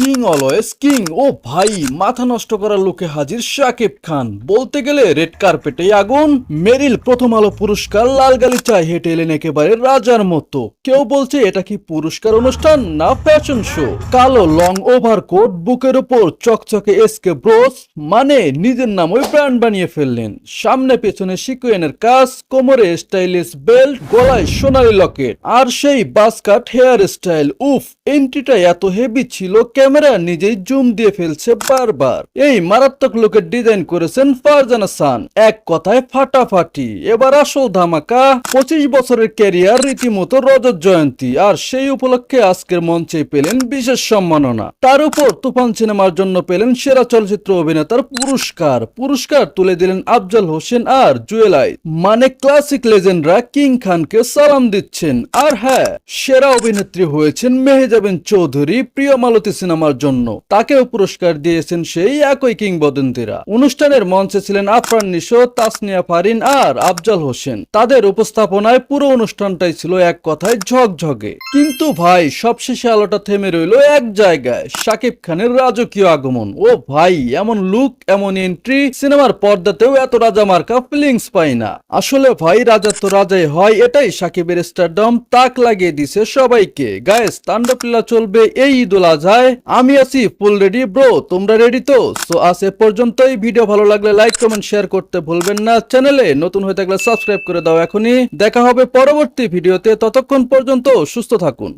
King always king. ও ভাই, মাথা নষ্ট করার লোকে হাজির শাকিব খান। বলতে গেলে রেড কার্পেটে আগুন। মেরিল প্রথম আলো পুরস্কার লাল গালিচায় হেঁটে এলেন একেবারে রাজার মতো। কেউ বলছে এটা কি পুরস্কার অনুষ্ঠান না ফ্যাশন শো। কালো লং ওভারকোট, বুকের উপর চকচকে এসকে ব্রোস, মানে নিজের নাম ওই ব্র্যান্ড বানিয়ে ফেললেন। সামনে পেছনে সিকুয়েনের কাজ, কোমরে স্টাইলিশ বেল্ট, গলায় সোনালি লকেট, আর সেই বাসকাট হেয়ার স্টাইল। উফ, এন্ট্রিটা এত হেভি ছিল, ক্যামেরা নিজেই জুম দিয়ে ফেলছে বারবার। এই মারাত্মক লুকের ডিজাইন করেছেন ফারজানা খান। এক কথায় ফাটাফাটি। এবার আসল ধামাকা, 25 বছরের ক্যারিয়ার রীতিমতো রজত জয়ন্তী, আর সেই উপলক্ষে আজকের মঞ্চে পেলেন বিশেষ সম্মাননা। তার উপর তুফান সিনেমার জন্য পেলেন সেরা চলচ্চিত্র অভিনেতার পুরস্কার তুলে দিলেন আফজাল হোসেন আর জুয়েলাই। মানে ক্লাসিক লেজেন্ডরা কিং খানকে সালাম দিচ্ছেন। আর হ্যাঁ, সেরা অভিনেত্রী হয়েছেন মেহজাবিন চৌধুরী প্রিয় মালতী সিনেমার জন্য। তাকেও পুরস্কার দিয়েছেন সেই একই কিংবদন্তিরা। অনুষ্ঠানের মঞ্চে ছিলেন আফরান নিশো, তাসনিয়া ফারিন আর আফজাল হোসেন। তাদের উপস্থাপনায় পুরো অনুষ্ঠানটাই ছিল এক কথায় ঝকঝকে। কিন্তু ভাই, সবশেষে আলোটা থেমে রইল এক জায়গায়, শাকিব খানের রাজকীয় আগমন। ও ভাই, এমন লুক, এমন এন্ট্রি সিনেমার পর্দাতেও এত রাজা মার্কা ফিলিংস পাই না। আসলে ভাই, রাজা তো রাজাই হয়, এটাই শাকিবের স্টারডম তাক লাগিয়ে দিছে সবাইকে। গায়েস, তাণ্ডব লীলা চলবে এই ঈদ উল আজহায়। আমি আছি ফুল রেডি ব্রো, তোমরা রেডি তো? সো আজ এ পর্যন্তই। ভিডিও ভালো লাগলে লাইক কমেন্ট শেয়ার করতে ভুলবেন না। চ্যানেলে নতুন হয়ে থাকলে সাবস্ক্রাইব করে দাও এখনই। দেখা হবে পরবর্তী ভিডিওতে, ততক্ষণ পর্যন্ত সুস্থ থাকুন।